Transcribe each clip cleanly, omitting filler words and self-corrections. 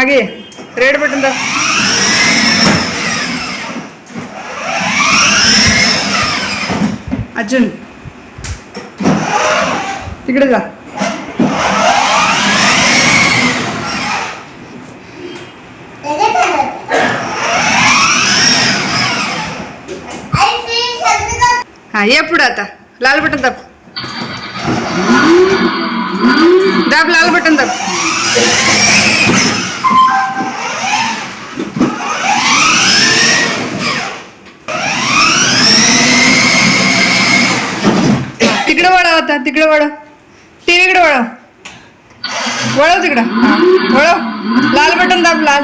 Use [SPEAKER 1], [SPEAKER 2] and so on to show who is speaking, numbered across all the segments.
[SPEAKER 1] मागे red button दाब. अजून तिकडे जा. हा ये पुढे आता. लाल बटन दाब. दाब लाल बटन दाब. तिकडे वळव आता. तिकडे वळव. टीव्हीकडे वळव. वळव तिकडं. हा वळव. लाल बटन दाब. लाल.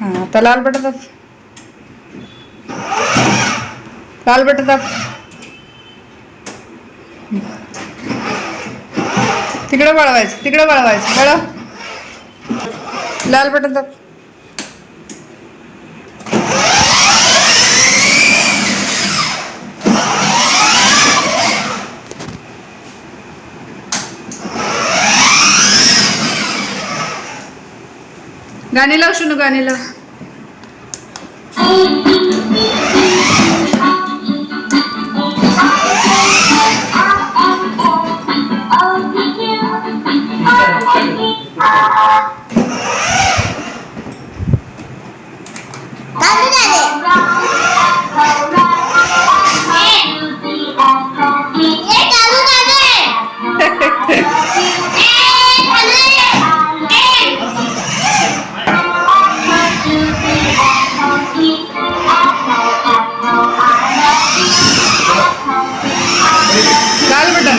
[SPEAKER 1] हा आता लाल बटन दाब. लाल बटन दाब. तिकडे वळवायचं. तिकडे वळवायचं. वळव. लाल बटन दाब. गाणी लाव शुनू. गाणी लाव. लाल बटन.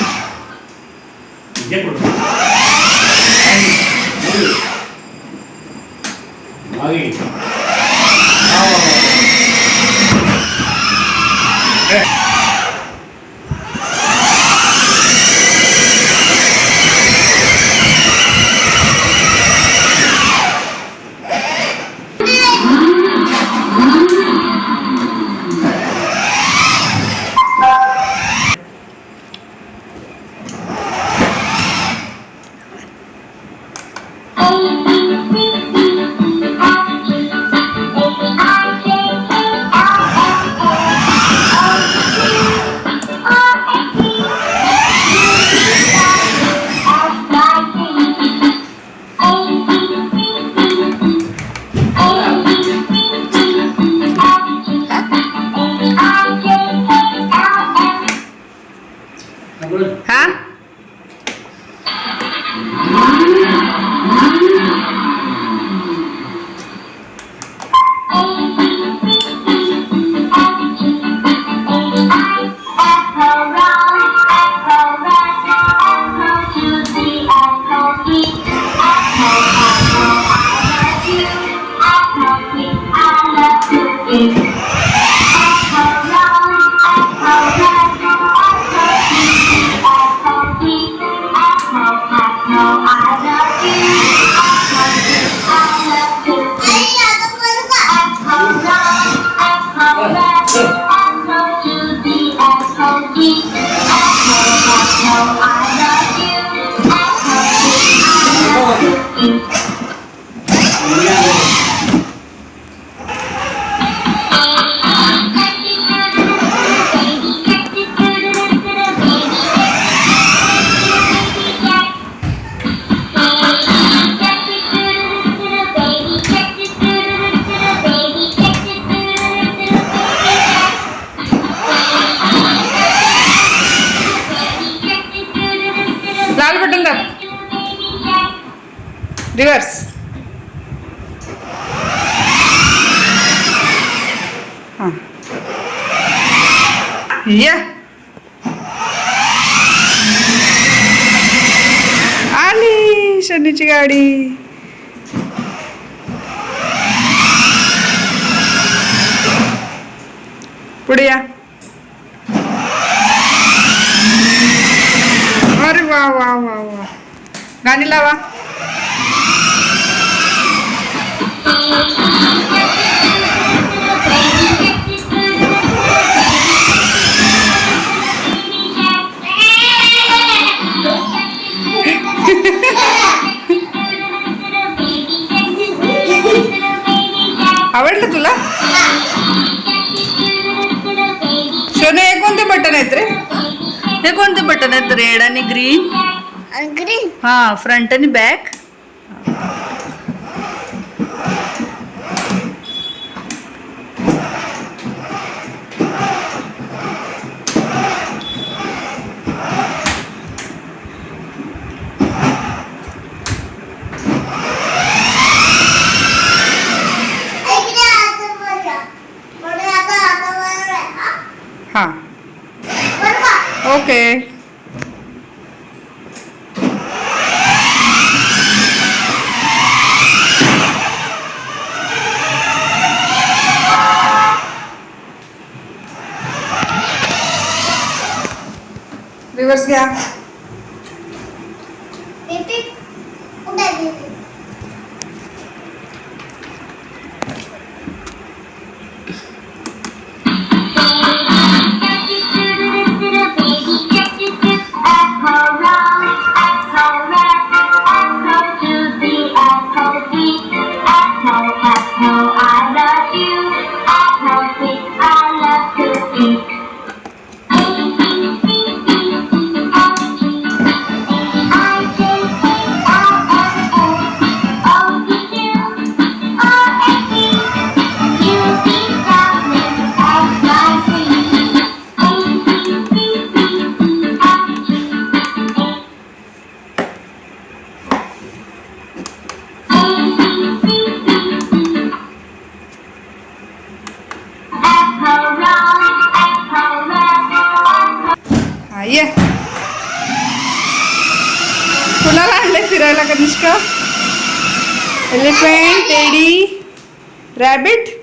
[SPEAKER 1] हा लाल बटन दाब. रिवर्स. हां या आली शनीची गाडी. पुढे या. अरे वा वा वा वा. गाणी लावा. आवडलं तुला? शोने हे कोणते बटन आहेत रे? हे कोणते बटन आहेत? रेड आणि ग्रीन.
[SPEAKER 2] ग्रीन.
[SPEAKER 1] हा, फ्रंट आणि बॅक. हा, ओके. रिवर्स घ्या. हा, ये. कुणाला आणलंय फिरायला कनिष्का? Elephant, teddy, rabbit.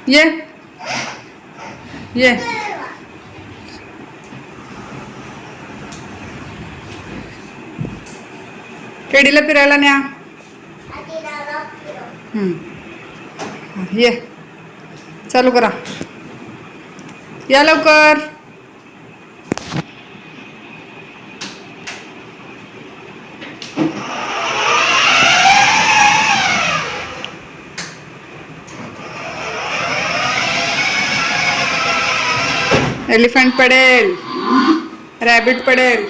[SPEAKER 1] ये ये. टेडीला फिरायला न्या. ये, चालू करा. या लवकर. एलिफंट पडेल, रॅबिट पडेल.